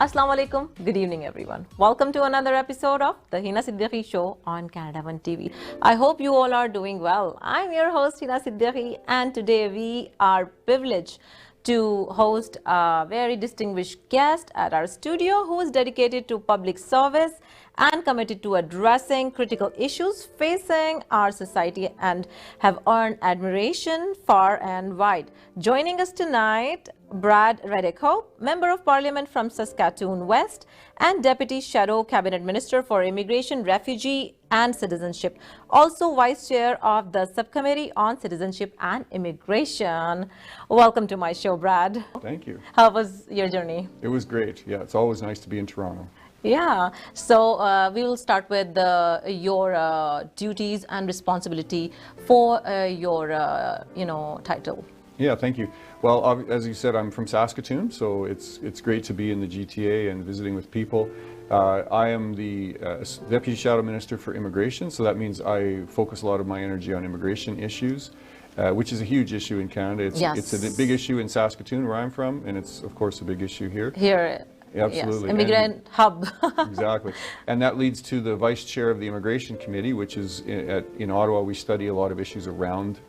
Assalamu alaikum. Good evening, everyone. Welcome to another episode of the Heena Siddiqi show on Canada 1 TV. I hope you all are doing well. I'm your host Heena Siddiqi, and today we are privileged to host a very distinguished guest at our studio who is dedicated to public service and committed to addressing critical issues facing our society and have earned admiration far and wide. Joining us tonight, Brad Redekopp, Member of Parliament from Saskatoon West and Deputy Shadow Cabinet Minister for Immigration, Refugee and Citizenship, also Vice Chair of the Subcommittee on Citizenship and Immigration. Welcome to my show, Brad. Thank you. How was your journey? It was great. Yeah, it's always nice to be in Toronto. Yeah, so we will start with your duties and responsibility for your, title. Yeah, thank you. Well, as you said, I'm from Saskatoon, so it's great to be in the GTA and visiting with people. I am the Deputy Shadow Minister for Immigration, so that means I focus a lot of my energy on immigration issues, which is a huge issue in Canada. It's a big issue in Saskatoon, where I'm from, and it's, of course, a big issue here. Absolutely. Yes, immigrant hub. Exactly. And that leads to the Vice Chair of the Immigration Committee, which is in Ottawa. We study a lot of issues around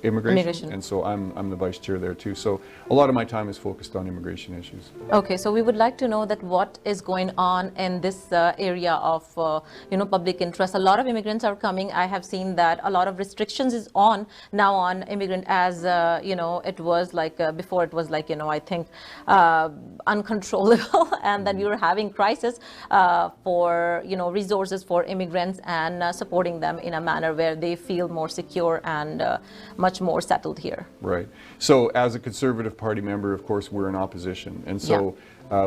immigration, and so I'm the Vice Chair there too. So a lot of my time is focused on immigration issues. Okay, so we would like to know that what is going on in this area of public interest. A lot of immigrants are coming. I have seen that a lot of restrictions is on now on immigrant, as it was like before. It was like I think uncontrollable, and then we were having crisis for resources for immigrants and supporting them in a manner where they feel more secure and much more settled here. Right. So as a Conservative Party member, of course, we're in opposition. And so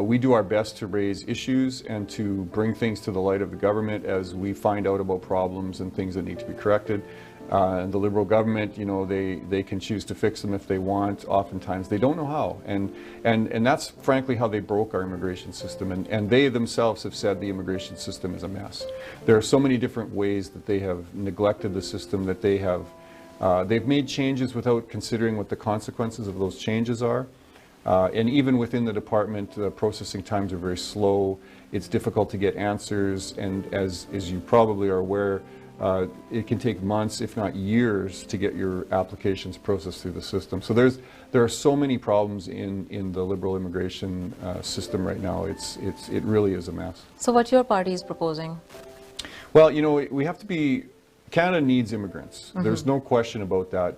we do our best to raise issues and to bring things to the light of the government as we find out about problems and things that need to be corrected. And the Liberal government, they can choose to fix them if they want. Oftentimes they don't know how. And that's frankly how they broke our immigration system. And they themselves have said the immigration system is a mess. There are so many different ways that they have neglected the system, that they've made changes without considering what the consequences of those changes are. And even within the department, the processing times are very slow. It's difficult to get answers. And as you probably are aware, it can take months, if not years, to get your applications processed through the system. So there are so many problems in the Liberal immigration system right now. It really is a mess. So what your party is proposing? Well, we have to be. Canada needs immigrants. There's no question about that.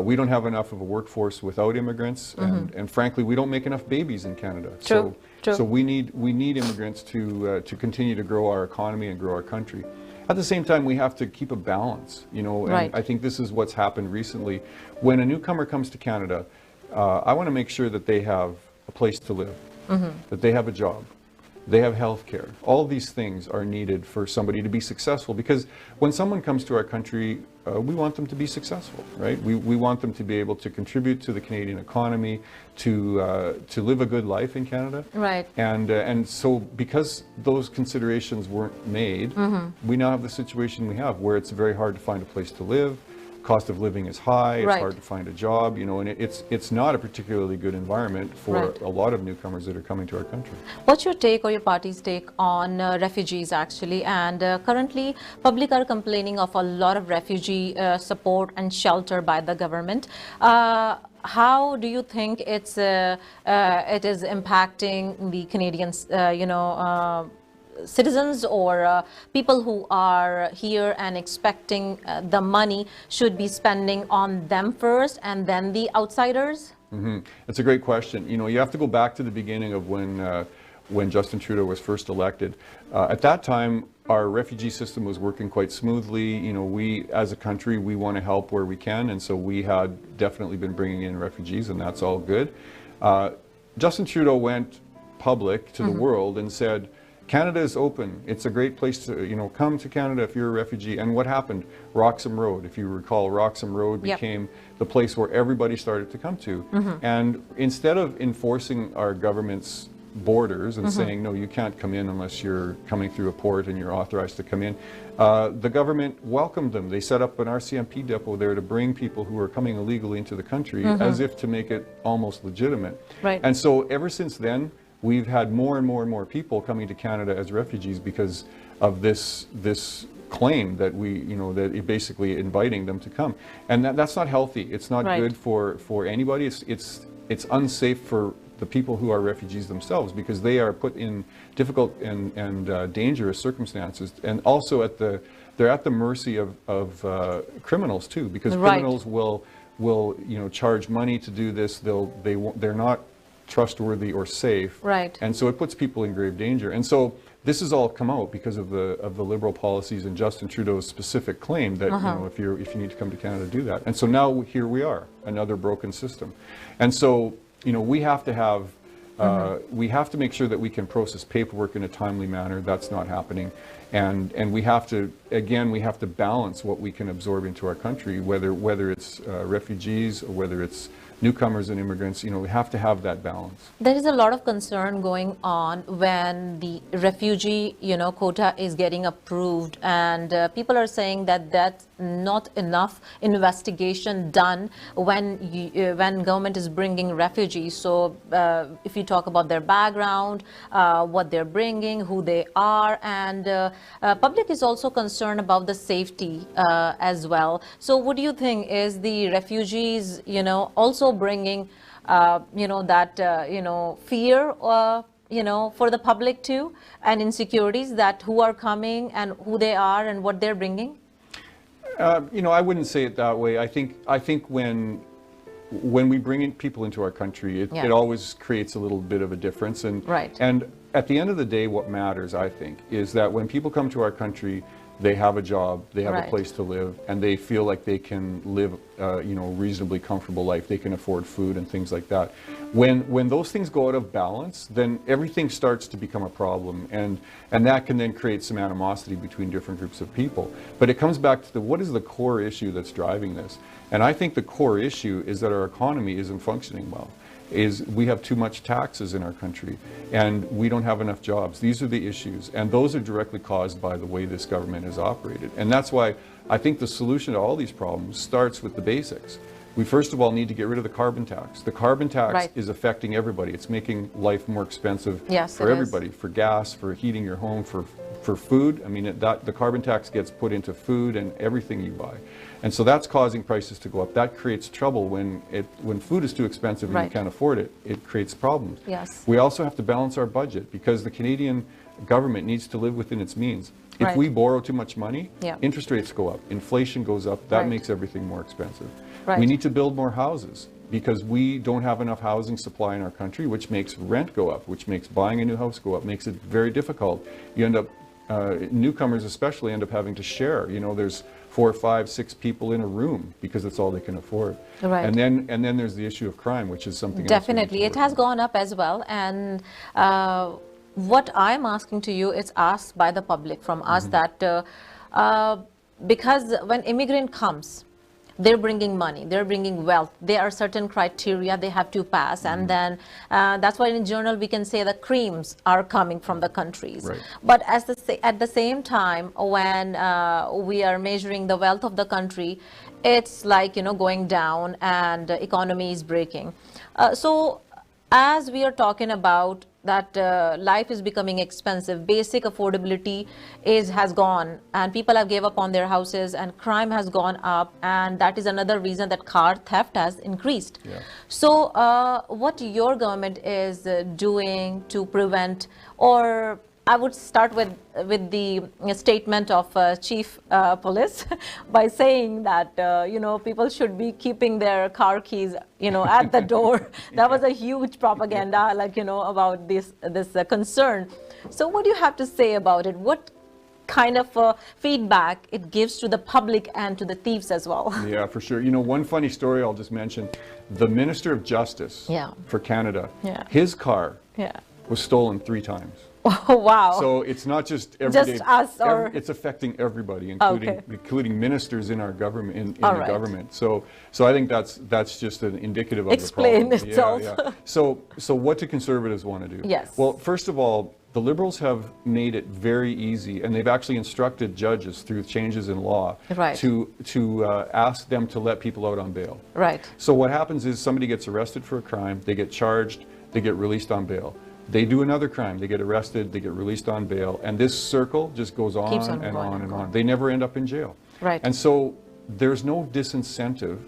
We don't have enough of a workforce without immigrants, and frankly, we don't make enough babies in Canada. True. So we need immigrants to continue to grow our economy and grow our country. At the same time, we have to keep a balance. And I think this is what's happened recently. When a newcomer comes to Canada, I want to make sure that they have a place to live, that they have a job. They have health care. All these things are needed for somebody to be successful, because when someone comes to our country, we want them to be successful, right? We want them to be able to contribute to the Canadian economy, to live a good life in Canada. Right. And so because those considerations weren't made, we now have the situation we have, where it's very hard to find a place to live. Cost of living is high, it's hard to find a job, and it's not a particularly good environment for a lot of newcomers that are coming to our country. What's your take or your party's take on refugees actually? And currently, public are complaining of a lot of refugee support and shelter by the government. How do you think it is impacting the Canadians, citizens or people who are here and expecting the money should be spending on them first and then the outsiders? That's a great question. You have to go back to the beginning of when when Justin Trudeau was first elected. At that time, our refugee system was working quite smoothly. You know, we, as a country, we want to help where we can, and so we had definitely been bringing in refugees, and that's all good. Justin Trudeau went public to the world and said, Canada is open. It's a great place to, you know, come to Canada if you're a refugee. And what happened? Roxham Road, if you recall, Roxham Road became the place where everybody started to come to. And instead of enforcing our government's borders and saying, no, you can't come in unless you're coming through a port and you're authorized to come in, the government welcomed them. They set up an RCMP depot there to bring people who are coming illegally into the country as if to make it almost legitimate. And so ever since then, we've had more and more and more people coming to Canada as refugees because of this claim that we, you know, that it basically inviting them to come. And that's not healthy. It's not good for anybody. It's unsafe for the people who are refugees themselves, because they are put in difficult and dangerous circumstances, and also they're at the mercy of criminals too, because criminals will you know, charge money to do this. They're not trustworthy or safe, and so it puts people in grave danger. And so this has all come out because of the Liberal policies and Justin Trudeau's specific claim that you know, if you need to come to Canada, do that. And so now here we are, another broken system. And so, you know, we have to have we have to make sure that we can process paperwork in a timely manner. That's not happening. And we have to, again, we have to balance what we can absorb into our country, whether it's refugees or whether it's newcomers and immigrants. You know, we have to have that balance. There is a lot of concern going on when the refugee, you know, quota is getting approved, and people are saying that that's not enough investigation done when government is bringing refugees. So if you talk about their background, what they're bringing, who they are, and public is also concerned about the safety as well. So what do you think, is the refugees, you know, also bringing you know, that you know, fear you know, for the public too, and insecurities, that who are coming and who they are and what they're bringing? You know, I wouldn't say it that way. I think when we bring in people into our country, it always creates a little bit of a difference. And and at the end of the day, what matters, I think, is that when people come to our country, they have a job, they have a place to live, and they feel like they can live, you know, reasonably comfortable life. They can afford food and things like that. When those things go out of balance, then everything starts to become a problem, and that can then create some animosity between different groups of people. But it comes back to what is the core issue that's driving this? And I think the core issue is that our economy isn't functioning well. We have too much taxes in our country, and we don't have enough jobs. These are the issues, and those are directly caused by the way this government has operated. And that's why I think the solution to all these problems starts with the basics. We first of all need to get rid of the carbon tax. The carbon tax is affecting everybody. It's making life more expensive for everybody, for gas, for heating your home, for food. I mean, the carbon tax gets put into food and everything you buy. And so that's causing prices to go up. That creates trouble when food is too expensive and you can't afford it. It creates problems. We also have to balance our budget, because the Canadian government needs to live within its means. If we borrow too much money, interest rates go up, inflation goes up, that makes everything more expensive. We need to build more houses, because we don't have enough housing supply in our country, which makes rent go up, which makes buying a new house go up, makes it very difficult. You end up, newcomers especially, end up having to share. You know, there's 4, 5, 6 people in a room because that's all they can afford. And then there's the issue of crime, which is something definitely it has gone up as well. And what I'm asking to you is asked by the public from us, that because when immigrant comes, they're bringing money, they're bringing wealth, there are certain criteria they have to pass, and then that's why in journal we can say the creams are coming from the countries. But at the same time, when we are measuring the wealth of the country, it's like, you know, going down, and the economy is breaking. So as we are talking about that life is becoming expensive, basic affordability has gone, and people have gave up on their houses, and crime has gone up, and that is another reason that car theft has increased. So what your government is doing to prevent, or I would start with the statement of Chief Police by saying that people should be keeping their car keys at the door. That was a huge propaganda, about this concern. So what do you have to say about it? What kind of feedback it gives to the public and to the thieves as well? Yeah, for sure. One funny story I'll just mention: the Minister of Justice for Canada, his car was stolen 3 times. Oh, wow. So it's not just everyday. Just us, or it's affecting everybody, including ministers in our government, in the government. So I think that's just an indicative of the problem. Explain itself. Yeah. So what do Conservatives want to do? Yes. Well, first of all, the Liberals have made it very easy, and they've actually instructed judges through changes in law to ask them to let people out on bail. Right. So what happens is somebody gets arrested for a crime, they get charged, they get released on bail. They do another crime, they get arrested, they get released on bail, and this circle just goes on and on and on. They never end up in jail. Right. And so there's no disincentive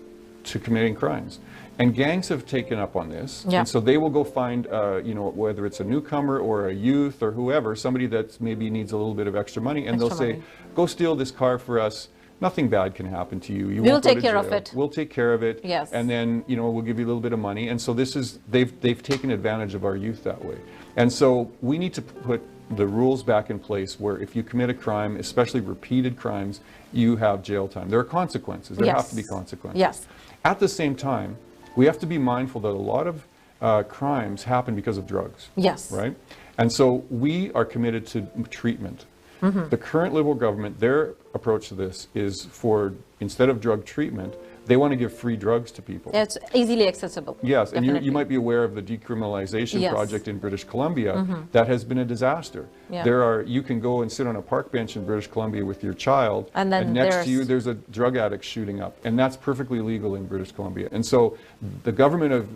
to committing crimes. And gangs have taken up on this, and so they will go find, whether it's a newcomer or a youth or whoever, somebody that maybe needs a little bit of extra money, and they'll say, go steal this car for us. Nothing bad can happen to you. We'll take care of it. We'll take care of it. Yes. And then, we'll give you a little bit of money. And so they've taken advantage of our youth that way. And so we need to put the rules back in place where if you commit a crime, especially repeated crimes, you have jail time. There are consequences. There have to be consequences. Yes. At the same time, we have to be mindful that a lot of crimes happen because of drugs. Yes. Right? And so we are committed to treatment. The current Liberal government, their approach to this is instead of drug treatment, they want to give free drugs to people. It's easily accessible. Yes, and you might be aware of the decriminalization project in British Columbia. That has been a disaster. You can go and sit on a park bench in British Columbia with your child, and next to you there's a drug addict shooting up, and that's perfectly legal in British Columbia. And so the government of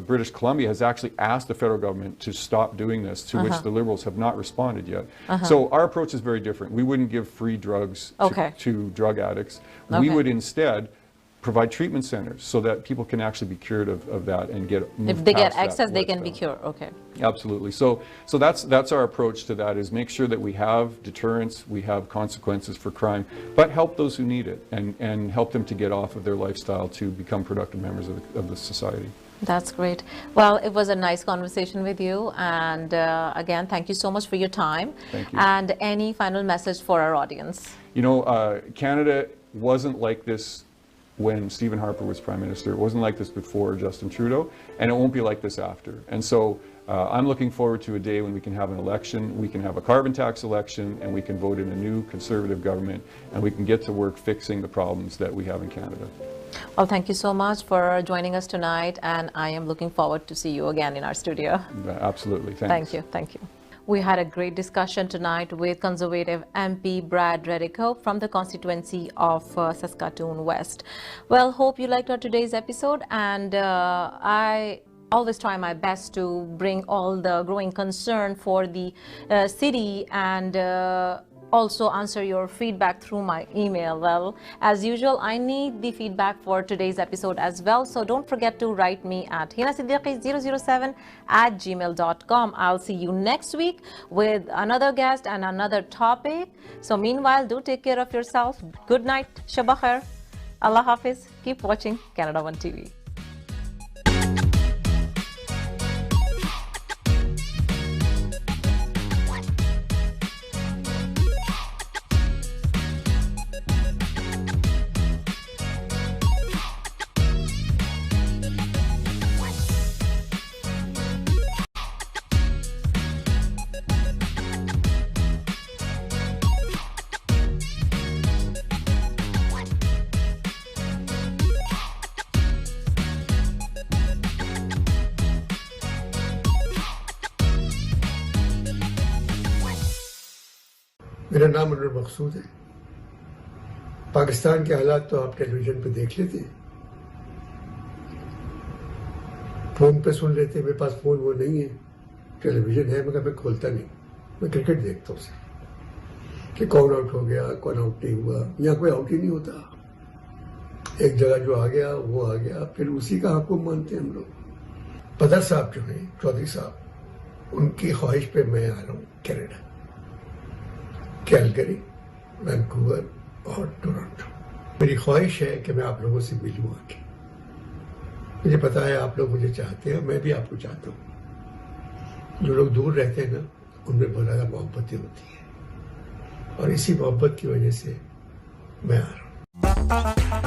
British Columbia has actually asked the federal government to stop doing this, to which the Liberals have not responded yet. So our approach is very different. We wouldn't give free drugs to drug addicts. We would instead provide treatment centers so that people can actually be cured of that and if they get access, they can be cured. Absolutely. So that's our approach to that, is make sure that we have deterrence, we have consequences for crime, but help those who need it and help them to get off of their lifestyle to become productive members of the society. That's great. Well, it was a nice conversation with you, and again, thank you so much for your time. Thank you. And any final message for our audience? Canada wasn't like this when Stephen Harper was Prime Minister. It wasn't like this before Justin Trudeau, and it won't be like this after. And so I'm looking forward to a day when we can have an election, we can have a carbon tax election, and we can vote in a new Conservative government, and we can get to work fixing the problems that we have in Canada. Well, thank you so much for joining us tonight, and I am looking forward to see you again in our studio. Absolutely. Thanks. Thank you. Thank you. We had a great discussion tonight with Conservative MP Brad Redekopp from the constituency of Saskatoon West. Well, hope you liked our today's episode, and I always try my best to bring all the growing concern for the city and also answer your feedback through my email. Well, as usual, I need the feedback for today's episode as well, so don't forget to write me at heenasiddiqi007@gmail.com. I'll see you next week with another guest and another topic. So meanwhile, do take care of yourself. Good night. Shabba khair. Allah Hafiz. Keep watching Canada 1 TV. मेरा नाम अनुर मकसूद है। पाकिस्तान के हालात तो आप television पे देख लेते हैं, फोन पे सुन लेते हैं। मेरे पास फोन वो नहीं है, टेलीविजन है मगर मैं खोलता नहीं। मैं क्रिकेट देखता हूँ कि कौन आउट हो गया, कौन आउट नहीं हुआ। यहाँ कोई आउट ही नहीं होता, एक जगह जो आ गया वो आ गया, फिर उसी का हुक्म मानते हैं हम लोग। पदर साहब जो है, चौधरी साहब, उनकी ख्वाहिश पे मैं आ रहा हूँ कनाडा। कैलगरी, वैंकूवर और टोरंटो। मेरी ख्वाहिश है कि मैं आप लोगों से मिलूँ आके। मुझे पता है आप लोग मुझे चाहते हैं, मैं भी आपको चाहता हूँ। जो लोग दूर रहते हैं ना, उनमें बहुत ज़्यादा मोहब्बतें होती हैं और इसी मोहब्बत की वजह से मैं आ रहा हूँ।